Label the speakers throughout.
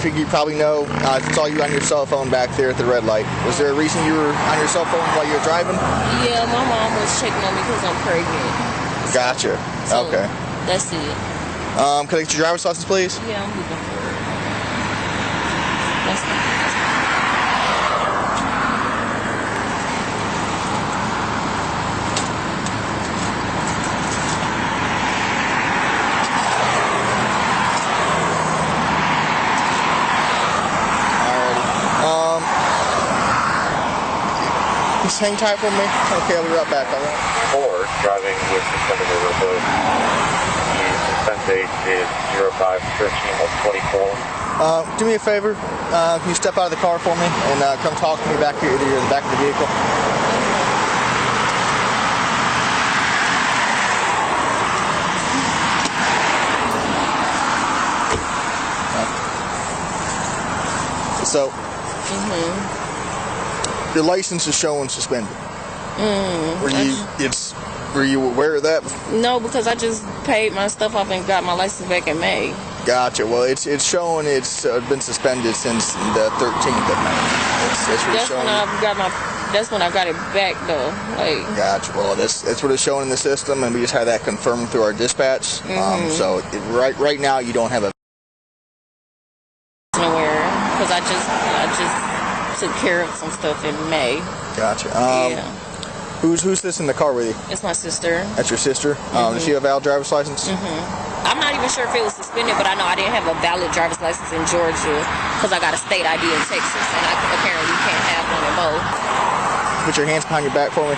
Speaker 1: figure you probably know. I saw you on your cell phone back there at the red light. Was there a reason you were on your cell phone while you were driving?
Speaker 2: Yeah, my mom was checking on me because I'm pregnant.
Speaker 1: Gotcha.
Speaker 2: So,
Speaker 1: okay.
Speaker 2: That's it.
Speaker 1: Can I get your driver's license, please?
Speaker 2: Yeah, I'm looking for it. That's fine.
Speaker 1: Just hang tight for me. Okay, I'll be right back, all right?
Speaker 3: Or driving with suspended removal. The suspense date is 05/13/24.
Speaker 1: Do me a favor. Can you step out of the car for me and come talk to me back here, either in the back of the vehicle? So, your license is showing suspended. Were you aware of that?
Speaker 2: No, because I just paid my stuff off and got my license back in May.
Speaker 1: Gotcha. Well, it's showing it's been suspended since the 13th of May.
Speaker 2: That's when I got it back, though. Like.
Speaker 1: Gotcha. Well, that's what it's showing in the system, and we just had that confirmed through our dispatch. So right now you don't have a.
Speaker 2: Nowhere, because I just took care of some stuff in May.
Speaker 1: Gotcha.
Speaker 2: Yeah.
Speaker 1: Who's this in the car with you?
Speaker 2: It's my sister.
Speaker 1: That's your sister? Does she have a valid driver's license?
Speaker 2: I'm not even sure if it was suspended, but I know I didn't have a valid driver's license in Georgia because I got a state ID in Texas, and I apparently can't have one in both.
Speaker 1: Put your hands behind your back for me.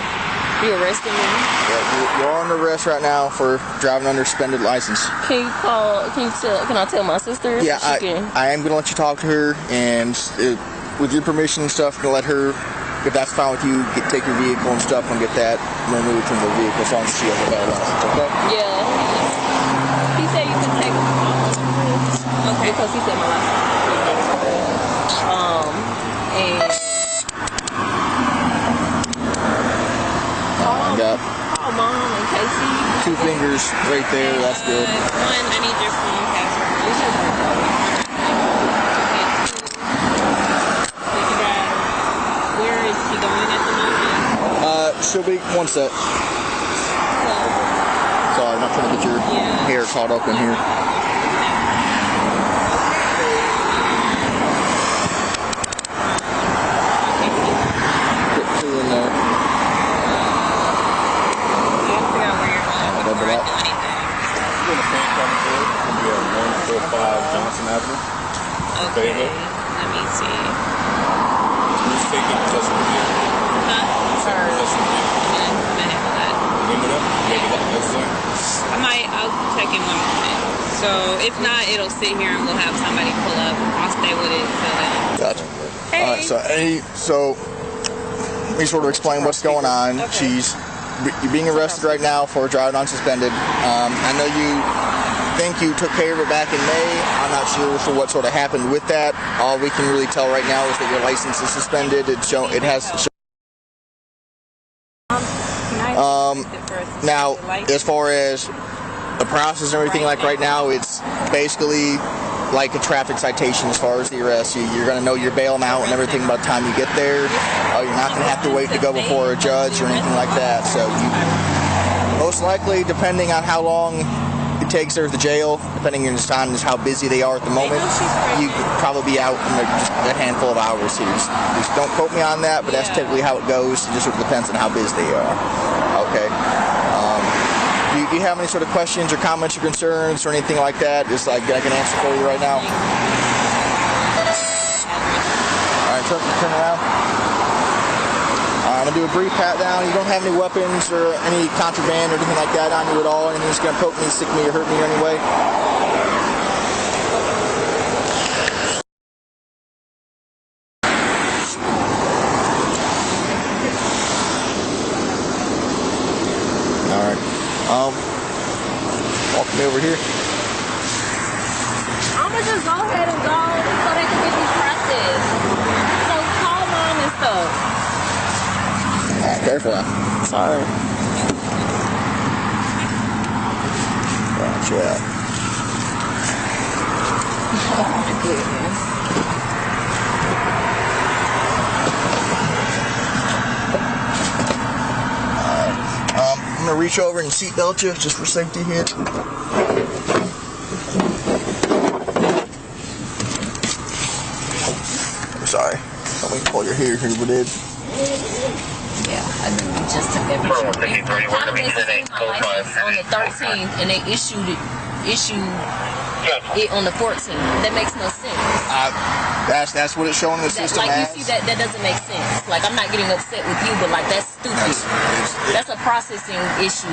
Speaker 2: You arresting me?
Speaker 1: Yeah, you're on arrest right now for driving under suspended license.
Speaker 2: Can I tell my sister?
Speaker 1: Yeah, I am going to let you talk to her, and with your permission and stuff, I'm going to let her, if that's fine with you, take your vehicle and stuff and get that removed from the vehicle as long as she has a valid license, okay?
Speaker 2: Yeah. He said you can take it off. Okay. Because he said my license. And call Mom and Casey.
Speaker 1: 2 fingers right there, that's good.
Speaker 2: One, I need your phone password. It's your birthday. Where is she going at the moment?
Speaker 1: She'll be one sec. Sorry, I'm not trying to get your hair caught up in here. Put 2 in there. Remember that?
Speaker 3: You're in the paint coming through. We have 145 Johnson Avenue.
Speaker 2: Okay. Let me see.
Speaker 3: Who's taking possession of the vehicle?
Speaker 2: Her.
Speaker 3: Possession of the vehicle.
Speaker 2: I'm gonna handle that.
Speaker 3: Remember that? Maybe that next time.
Speaker 4: I'll check in 1 minute. So if not, it'll sit here and we'll have somebody pull up. I'll stay with it until then.
Speaker 1: Gotcha.
Speaker 4: Hey.
Speaker 1: Alright, so let me sort of explain what's going on.
Speaker 4: Okay.
Speaker 1: You're being arrested right now for driving unsuspended. I know you think you took care of it back in May. I'm not sure for what sort of happened with that. All we can really tell right now is that your license is suspended. It has. Now, as far as the process and everything, like right now, it's basically like a traffic citation as far as the arrest. You're going to know your bail amount and everything by the time you get there. You're not going to have to wait to go before a judge or anything like that. So you, most likely, depending on how long it takes her to the jail, depending on just how busy they are at the moment, you could probably be out in just a handful of hours here. Just don't quote me on that, but that's typically how it goes. It just sort of depends on how busy they are. Okay. Do you have any sort of questions or comments or concerns or anything like that? Just like I can answer for you right now. All right, turn around. I'm gonna do a brief pat down. You don't have any weapons or any contraband or anything like that on you at all. Anything that's gonna poke me, stick me, or hurt me in any way. All right. Walk me over here.
Speaker 2: I'ma just go ahead and go so they can get me processed. So call Mom and stuff.
Speaker 1: Careful now.
Speaker 2: Sorry.
Speaker 1: Watch out.
Speaker 2: Oh my goodness.
Speaker 1: reach over and seatbelt you just for safety here. Sorry. Let me pull your hair here, but it.
Speaker 2: Yeah, I think we just took that picture. On the 13th, and they issued it on the 14th. That makes no sense.
Speaker 1: That's what it's showing in the system
Speaker 2: like
Speaker 1: as.
Speaker 2: you see that doesn't make sense. Like I'm not getting upset with you, but like that's stupid. That's a processing issue.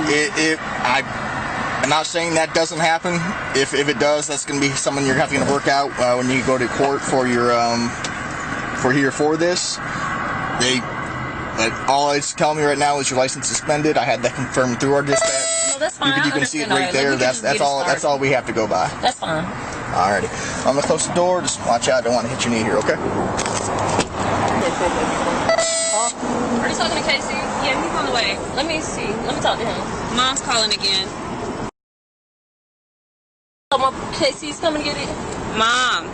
Speaker 1: I'm not saying that doesn't happen. If it does, that's going to be something you're having to work out when you go to court for your for this. All it's telling me right now is your license suspended. I had that confirmed through our dispatch.
Speaker 2: No, that's fine.
Speaker 1: You can see it right there. That's all we have to go by.
Speaker 2: That's fine.
Speaker 1: Alrighty. I'm gonna close the door. Just watch out. I don't want to hit your knee here. Okay.
Speaker 2: Are you talking to Casey?
Speaker 4: Yeah, he's on the way.
Speaker 2: Let me see. Let me talk to him.
Speaker 4: Mom's calling again.
Speaker 2: Oh, Casey's coming to get it.
Speaker 4: Mom.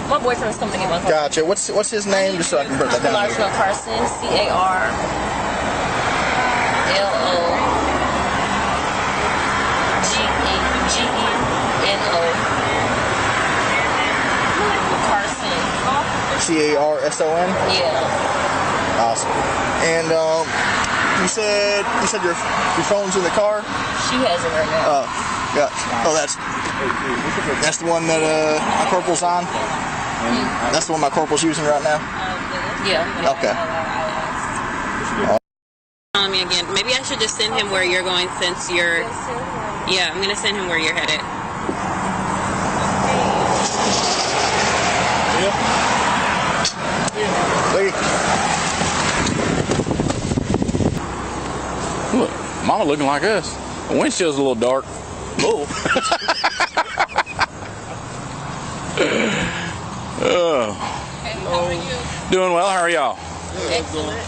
Speaker 2: My boyfriend's coming to get my car.
Speaker 1: Gotcha. What's his name? Just so I can put that down.
Speaker 2: Larson Carson. CARLOGENO. Carson.
Speaker 1: CARSON.
Speaker 2: Yeah.
Speaker 1: Awesome. And you said your phone's in the car.
Speaker 2: She has it right now.
Speaker 1: Gotcha. Oh, that's the one that my corporal's on. That's the one my corporal's using right now.
Speaker 2: Yeah.
Speaker 1: Okay.
Speaker 4: Calling me again. Maybe I should just send him where you're going since you're. Yeah, I'm gonna send him where you're headed.
Speaker 5: Look, Mama looking like us. The windshield's a little dark.
Speaker 1: Oh.
Speaker 5: Oh.
Speaker 2: Hey, how are you?
Speaker 5: Doing well. How are y'all?
Speaker 2: Excellent.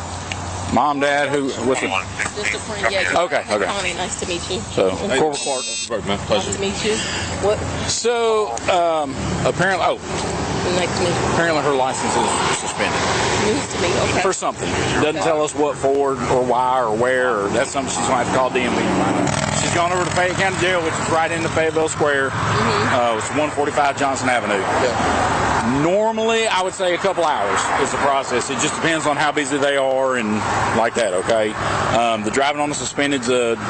Speaker 5: Mom, Dad, what's the?
Speaker 2: Just a friend. Yeah.
Speaker 5: Okay.
Speaker 2: Connie, nice to meet you.
Speaker 5: So, Corporal Clark.
Speaker 2: Nice to meet you. What?
Speaker 5: So, apparently,
Speaker 2: Nice to meet you.
Speaker 5: apparently her license is suspended
Speaker 2: News to me. Okay.
Speaker 5: for something. Doesn't tell us what for or why or where. Or that's something she's going to have to call DMV to find out. She's gone over to Fayette County Jail, which is right into Fayetteville Square. It's 145 Johnson Avenue.
Speaker 1: Yeah.
Speaker 5: Normally, I would say a couple hours is the process. It just depends on how busy they are and like that, okay? The driving on the suspended's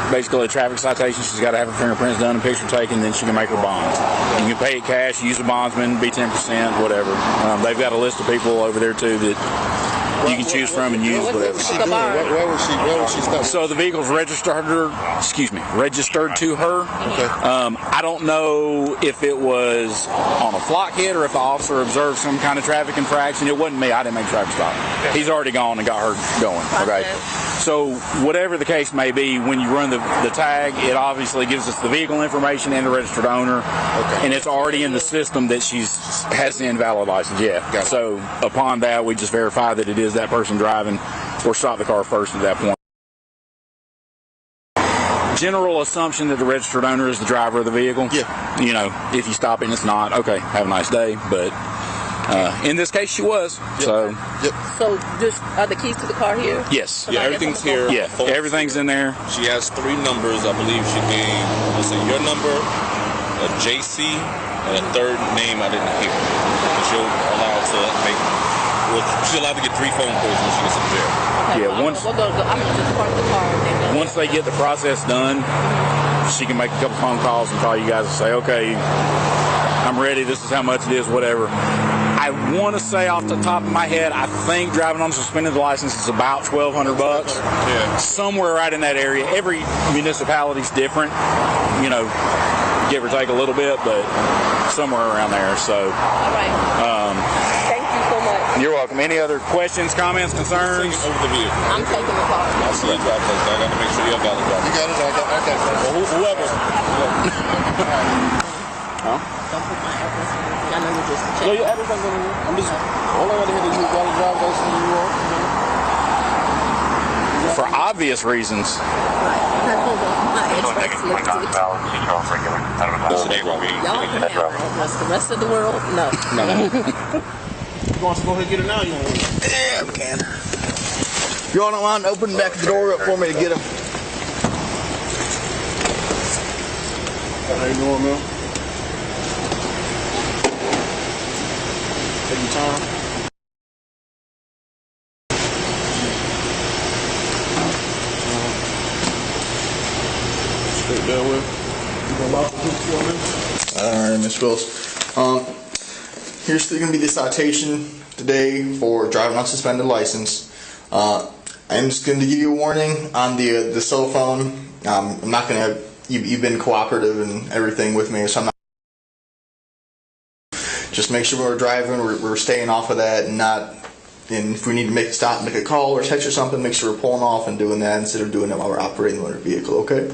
Speaker 5: basically a traffic citation. She's got to have her fingerprints done and picture taken, then she can make her bond. You can pay it cash, use a bondsman, be 10%, whatever. They've got a list of people over there, too, that you can choose from and use, whatever.
Speaker 1: Where was she stopping?
Speaker 5: So the vehicle's registered to her.
Speaker 1: Okay.
Speaker 5: I don't know if it was on a flock hit or if the officer observed some kind of traffic infraction. It wasn't me. I didn't make a traffic stop. He's already gone and got her going. Okay. So whatever the case may be, when you run the tag, it obviously gives us the vehicle information and the registered owner.
Speaker 1: Okay.
Speaker 5: And it's already in the system that has the invalid license. Yeah.
Speaker 1: Gotcha.
Speaker 5: So upon that, we just verify that it is that person driving or stop the car first at that point. General assumption that the registered owner is the driver of the vehicle.
Speaker 1: Yeah.
Speaker 5: You know, if you stop and it's not, okay, have a nice day. But in this case, she was.
Speaker 1: Yep.
Speaker 5: So.
Speaker 1: Yep.
Speaker 2: So, just are the keys to the car here?
Speaker 5: Yes.
Speaker 6: Yeah, everything's here.
Speaker 5: Yeah, everything's in there.
Speaker 6: She has 3 numbers, I believe she gave. Let's say your number, a JC, and a third name I didn't hear. And she'll allow to make. Well, she's allowed to get 3 phone calls when she gets in jail.
Speaker 2: Okay,
Speaker 5: Yeah,
Speaker 2: well,
Speaker 5: once-
Speaker 2: I'm gonna just park the car and then go.
Speaker 5: Once they get the process done, she can make a couple phone calls and call you guys and say, okay, I'm ready. This is how much it is, whatever. I want to say off the top of my head, I think driving on a suspended license is about $1,200.
Speaker 6: Yeah.
Speaker 5: Somewhere right in that area. Every municipality's different, you know, give or take a little bit, but somewhere around there. So,
Speaker 2: All right. Thank you so much.
Speaker 5: you're welcome. Any other questions, comments, concerns?
Speaker 6: Over the vehicle.
Speaker 2: I'm taking the car.
Speaker 6: I see that drive test. I got to make sure you have valid drive.
Speaker 1: You got it? Okay.
Speaker 6: Well, whoever.
Speaker 5: Huh?
Speaker 2: Don't put my address in it. I know you just
Speaker 6: No,
Speaker 2: checked.
Speaker 6: your address ain't going to I'm just. All I got to hear is you got a drive license and you are.
Speaker 5: For obvious reasons.
Speaker 2: Right. Hold on. My address listed.
Speaker 3: regular.
Speaker 2: Y'all can have my address. The rest of the world, no.
Speaker 6: You want to go ahead and get it now? You want to
Speaker 1: Yeah, we can. You all don't mind opening back the door up for me to get him?
Speaker 6: How you doing, man? Take your time. Straight that way. You gonna lock the hook for me?
Speaker 1: Alright, Miss Willis. Here's going to be the citation today for driving on suspended license. I'm just going to give you a warning on the cell phone. I'm not going to. You've been cooperative and everything with me, so I'm not. Just make sure we're driving. We're staying off of that and not. And if we need to make a stop, make a call or text or something, make sure we're pulling off and doing that instead of doing it while we're operating the motor vehicle. Okay.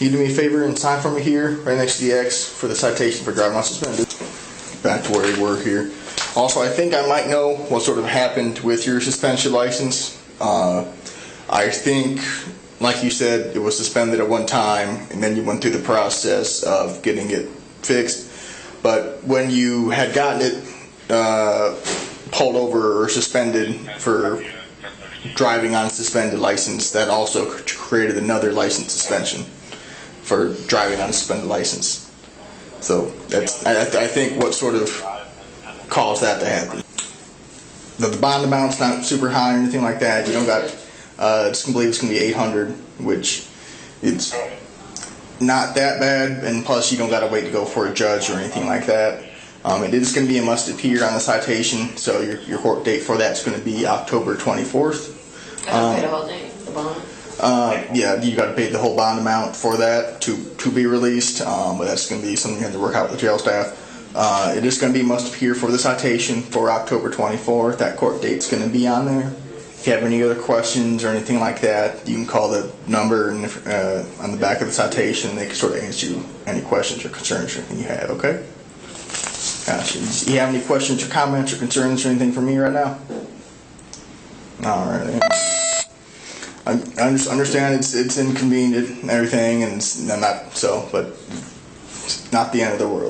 Speaker 1: You do me a favor and sign for me here, right next to the X, for the citation for driving on suspended. Back to where we were here. Also, I think I might know what sort of happened with your suspension license. I think, like you said, it was suspended at one time, and then you went through the process of getting it fixed. But when you had gotten it pulled over or suspended for driving on a suspended license, that also created another license suspension for driving on a suspended license. So that's, I think, what sort of caused that to happen. The bond amount's not super high or anything like that. You don't got, I believe it's going to be $800, which it's not that bad, and plus you don't got to wait to go for a judge or anything like that. It is going to be a must appear on the citation, so your court date for that's going to be October 24th.
Speaker 2: I gotta pay the whole thing, the bond.
Speaker 1: Yeah, you got to pay the whole bond amount for that to be released, but that's going to be something you have to work out with the jail staff. It is going to be must appear for the citation for October 24th. That court date's going to be on there. If you have any other questions or anything like that, you can call the number on the back of the citation, and they can sort of answer you any questions or concerns or anything you have. Okay. Gotcha. Do you have any questions or comments or concerns or anything for me right now? All right. I understand it's inconvenient and everything, and it's not so, but it's not the end of the world.